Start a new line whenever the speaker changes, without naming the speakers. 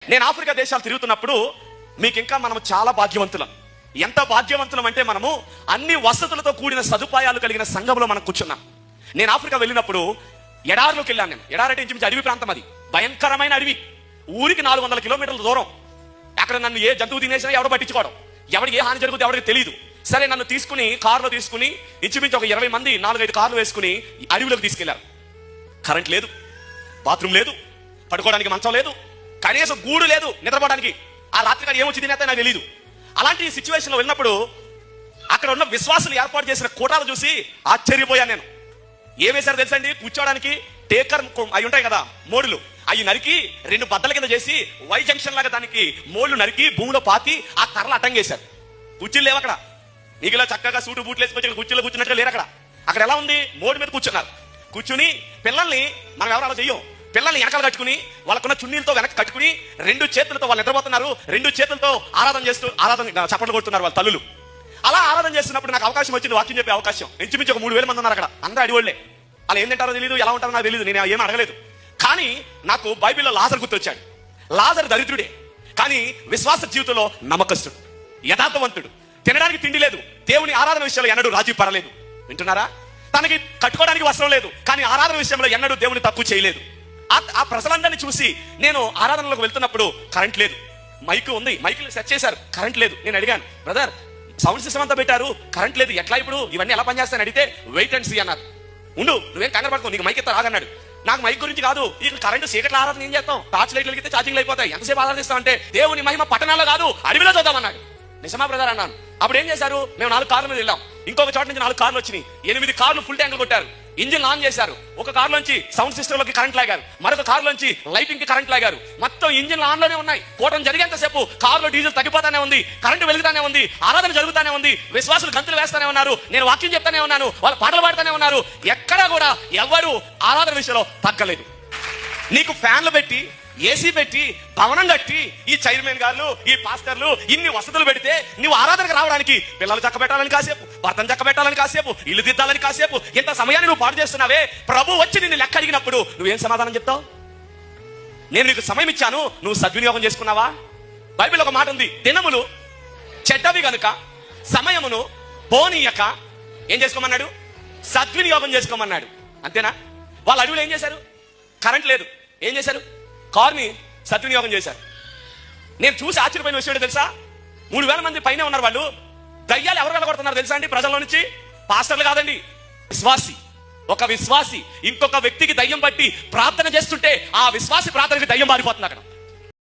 నేను ఆఫ్రికా దేశాలు తిరుగుతున్నప్పుడు మీకు ఇంకా మనం చాలా భాగ్యవంతులం. ఎంత భాగ్యవంతులం అంటే మనము అన్ని వసతులతో కూడిన సదుపాయాలు కలిగిన సంఘంలో మనం కూర్చున్నాం. నేను ఆఫ్రికా వెళ్ళినప్పుడు ఎడారిలోకి వెళ్ళాను. నేను ఎడారి అంటే ఇంచుమించు అడవి ప్రాంతం, అది భయంకరమైన అడవి. ఊరికి 400 కిలోమీటర్ల దూరం. అక్కడ నన్ను ఏ జంతువు తినేసినా ఎవడో పట్టించుకోవడం, ఎవరికి ఏ హాని జరుగుతుందో ఎవరికి తెలియదు. సరే, నన్ను తీసుకుని కారులో తీసుకుని ఇంచుమించు ఒక 20 మంది 4-5 కార్లు వేసుకుని అడవిలోకి తీసుకెళ్లారు. కరెంట్ లేదు, బాత్రూమ్ లేదు, పడుకోవడానికి మంచం లేదు, కనీసం గూడు లేదు నిద్రపోవడానికి. ఆ రాత్రి కాదు ఏమొచ్చి తినేస్తే నాకు తెలియదు. అలాంటి సిచ్యువేషన్లో వెళ్ళినప్పుడు అక్కడ ఉన్న విశ్వాసులు ఏర్పాటు చేసిన కోటాలు చూసి ఆశ్చర్యపోయాను నేను. ఏమేశారు తెలుసండి? కూర్చోడానికి టేకర్ అవి ఉంటాయి కదా, మోడులు, అవి నరికి 2 బద్దల కింద చేసి వై జంక్షన్ లాగా దానికి మోళ్లు నరికి భూమిలో పాతి ఆ కర్రలు అడ్డంగేశారు. కుర్చీలు లేవు అక్కడ. నీకు ఇలా చక్కగా సూటు బూట్లు వేసుకొచ్చి కుర్చీలో కూర్చున్నట్టు లేరు అక్కడ. అక్కడ ఎలా ఉంది? మోడు మీద కూర్చున్నారు. కూర్చుని పిల్లల్ని మనం ఎవరు అలా చెయ్యం, పిల్లల్ని వెనకాల కట్టుకుని వాళ్ళకున్న చున్నీలతో వెనక కట్టుకుని 2 చేతులతో వాళ్ళు నిద్రపోతున్నారు. 2 చేతులతో ఆరాధన చేస్తూ చప్పట్లు కొడుతున్నారు వాళ్ళ తల్లులు. అలా ఆరాధన చేస్తున్నప్పుడు నాకు అవకాశం వచ్చింది, వాక్యం చెప్పే అవకాశం. ఇంచుమించు ఒక 3000 మంది ఉన్నారు అక్కడ. అందరూ అడివాళ్లే. అలా ఏం తింటారో తెలియదు, ఎలా ఉంటారో నాకు తెలియదు, నేను ఏం అడగలేదు. కానీ నాకు బైబిల్లో లాజరు గుర్తొచ్చాడు. లాజరు దరిద్రుడే, కానీ విశ్వాస జీవితంలో నమ్మకస్తుడు, యథార్థవంతుడు. తినడానికి తిండి లేదు, దేవుని ఆరాధన విషయంలో ఎన్నడూ రాజీ పడలేదు. వింటున్నారా? తనకి కట్టుకోవడానికి వస్త్రం లేదు, కానీ ఆరాధన విషయంలో ఎన్నడూ దేవుని తక్కువ చేయలేదు. ఆ ప్రజలందరినీ చూసి నేను ఆరాధనలోకి వెళ్తున్నప్పుడు కరెంట్ లేదు, మైక్ ఉంది, మైక్ సెట్ చేశారు, కరెంట్ లేదు. నేను అడిగాను, బ్రదర్ సౌండ్ సిస్టమ్ అంతా పెట్టారు, కరెంట్ లేదు, ఎట్లా ఇప్పుడు ఇవన్నీ ఎలా పనిచేస్తాయని అడిగితే వెయిట్ అండ్ సీ అన్నారు. ఉండు, నువ్వేం కంగారు పడుకో, నీకు మైక్ ఎత్తా రాగన్నాడు. నాకు మైక్ గురించి కాదు, ఇక కరెంటు చీకట్ల ఆరాధన ఏం చేస్తాం, టార్చ్ లైట్లు వెలిగితే ఛార్జింగ్ అయిపోతాయి, ఎంతసేపు ఆరాధిస్తామంటే దేవుని మహిమ పట్టణాల్లో కాదు అడవిలో చూద్దామన్నాడు. నిజమా బ్రదర్ అన్నాను. అప్పుడు ఏం చేశారు? మేము 4 కార్ల మీద వెళ్ళాం. ఇంకొక చోట నుంచి 4 కార్లు వచ్చినాయి. 8 కార్లు ఫుల్ ట్యాంకులు కొట్టారు, ఇంజిన్ ఆన్ చేశారు. ఒక కారులోంచి సౌండ్ సిస్టమ్ లోకి కరెంట్ లాగారు, మరొక కారులోంచి లైటింగ్ కి కరెంట్ లాగారు. మొత్తం ఇంజిన్ ఆన్ లోనే ఉన్నాయి. కూటం జరిగేంతసేపు కారులో డీజిల్ తగ్గిపోతానే ఉంది, కరెంటు వెలుగుతానే ఉంది, ఆరాధన జరుగుతానే ఉంది, విశ్వాసులు గంతులు వేస్తానే ఉన్నారు, నేను వాక్యం చెప్తానే ఉన్నాను, వాళ్ళు పాటలు పాడుతూనే ఉన్నారు. ఎక్కడా కూడా ఎవరు ఆరాధన విషయంలో తగ్గలేదు. నీకు ఫ్యాన్లు పెట్టి, ఏసీ పెట్టి, భవనం కట్టి, ఈ చైర్మన్ గారు, ఈ పాస్టర్లు ఇన్ని వసతులు పెడితే నువ్వు ఆరాధనకు రావడానికి పిల్లలు చక్క పెట్టాలని కాసేపు, భర్తను చక్క పెట్టాలని కాసేపు, ఇల్లు దిద్దాలని కాసేపు, ఇంత సమయాన్ని నువ్వు పాడు చేస్తున్నావే. ప్రభు వచ్చి నిన్ను లెక్క అడిగినప్పుడు నువ్వేం సమాధానం చెప్తావు? నేను నీకు సమయం ఇచ్చాను, నువ్వు సద్వినియోగం చేసుకున్నావా? బైబిల్ ఒక మాట ఉంది, దినములు చెడ్డవి గనుక సమయమును పోనీయక ఏం చేసుకోమన్నాడు? సద్వినియోగం చేసుకోమన్నాడు. అంతేనా? వాళ్ళ అడవిలో ఏం చేశారు? కరెంట్ లేదు, ఏం చేశారు? కారుని సద్వినియోగం చేశారు. నేను చూసి ఆశ్చర్యపోయిన విషయం ఏంటో తెలుసా? 3000 మంది పైన ఉన్నారు. వాళ్ళు దయ్యాలు ఎవరు వెళ్ళగొడుతున్నారు తెలుసా అండి? ప్రజల నుంచి పాస్టర్లు కాదండి, విశ్వాసి. ఒక విశ్వాసి ఇంకొక వ్యక్తికి దయ్యం పట్టి ప్రార్థన చేస్తుంటే ఆ విశ్వాసి ప్రార్థనకి దయ్యం మారిపోతుంది అక్కడ.